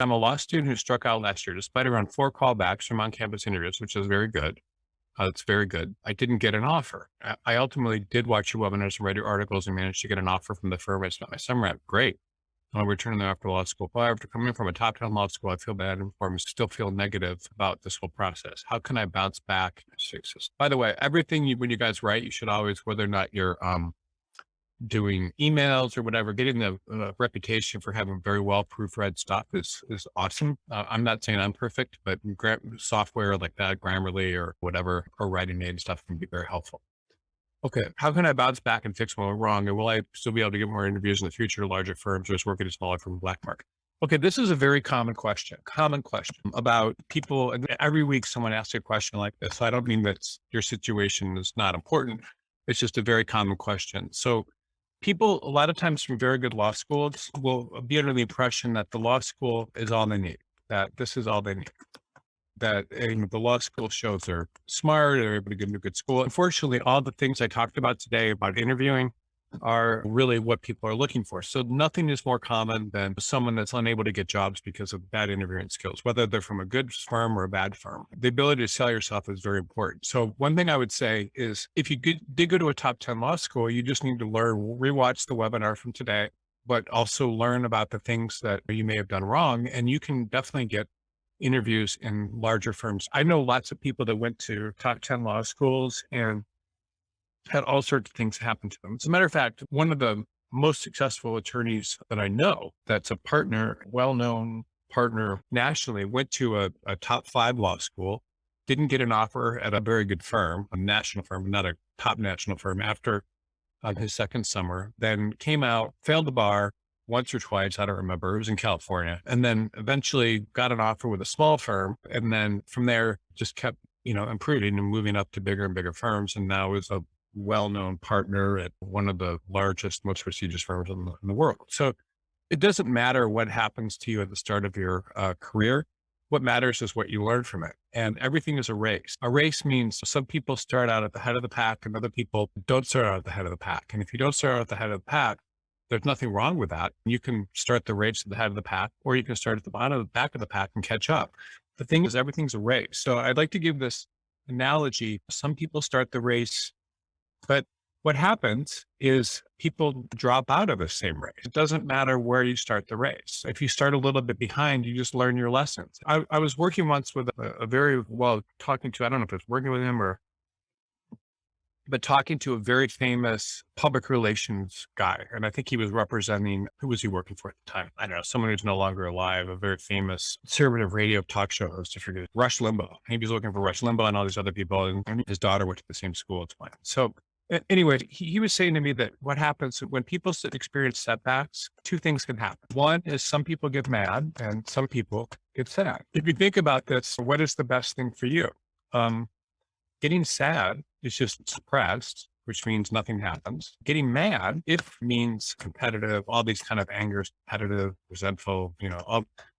I'm a law student who struck out last year despite around 4 callbacks from on-campus interviews, which is very good. It's very good. I didn't get an offer. I ultimately did watch your webinars and read your articles and managed to get an offer from the firm I spent my summer at. Great. I'll return there after law school. But after coming from a top 10 law school, I feel bad and still feel negative about this whole process. How can I bounce back and fix this? By the way, everything when you guys write, you should always, whether or not you're doing emails or whatever, getting the reputation for having very well proofread stuff is awesome. I'm not saying I'm perfect, but software like that, Grammarly or whatever, or Writing Aid stuff can be very helpful. Okay, how can I bounce back and fix what went wrong? And will I still be able to get more interviews in the future, larger firms, or just work at a smaller firm, black market? Okay, this is a very common question about people. And every week someone asks a question like this. So I don't mean that your situation is not important. It's just a very common question. So people, a lot of times from very good law schools, will be under the impression that the law school is all they need, that this is all they need, that the law school shows they're smart, they're able to get into a good school. Unfortunately, all the things I talked about today about interviewing are really what people are looking for. So nothing is more common than someone that's unable to get jobs because of bad interviewing skills, whether they're from a good firm or a bad firm. The ability to sell yourself is very important. So one thing I would say is if you did go to a top 10 law school, you just need to rewatch the webinar from today, but also learn about the things that you may have done wrong. And you can definitely get interviews in larger firms. I know lots of people that went to top 10 law schools and had all sorts of things happen to them. As a matter of fact, one of the most successful attorneys that I know, that's a partner, well-known partner nationally, went to a top 5 law school, didn't get an offer at a very good firm, a national firm, not a top national firm, after his second summer, then came out, failed the bar once or twice, I don't remember, it was in California, and then eventually got an offer with a small firm. And then from there just kept, improving and moving up to bigger and bigger firms. And now is a well-known partner at one of the largest, most prestigious firms in the world. So it doesn't matter what happens to you at the start of your career. What matters is what you learn from it. And everything is a race. A race means some people start out at the head of the pack and other people don't start out at the head of the pack. And if you don't start out at the head of the pack, there's nothing wrong with that. You can start the race at the head of the pack, or you can start at the bottom of the back of the pack and catch up. The thing is, everything's a race. So I'd like to give this analogy. Some people start the race, but what happens is people drop out of the same race. It doesn't matter where you start the race. If you start a little bit behind, you just learn your lessons. I was working once with a very well talking to, I don't know if it was working with him but talking to a very famous public relations guy. And I think he was representing, who was he working for at the time? I don't know, someone who's no longer alive, a very famous conservative radio talk show host, I forget, Rush Limbaugh. He was looking for Rush Limbaugh and all these other people. And his daughter went to the same school as mine. So anyway, he was saying to me that what happens when people experience setbacks, 2 things can happen. One is some people get mad and some people get sad. If you think about this, what is the best thing for you? Getting sad is just suppressed, which means nothing happens. Getting mad, means competitive, all these kind of angers, competitive, resentful,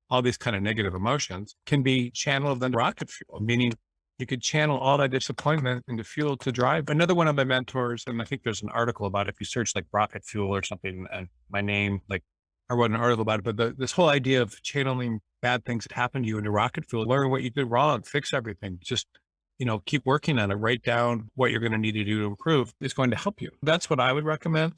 all these kind of negative emotions can be channeled into rocket fuel, meaning you could channel all that disappointment into fuel to drive. Another one of my mentors, and I think there's an article about it, if you search like rocket fuel or something, and my name, I wrote an article about it, but this whole idea of channeling bad things that happen to you into rocket fuel, learn what you did wrong, fix everything, just keep working on it, write down what you're going to need to do to improve is going to help you. That's what I would recommend.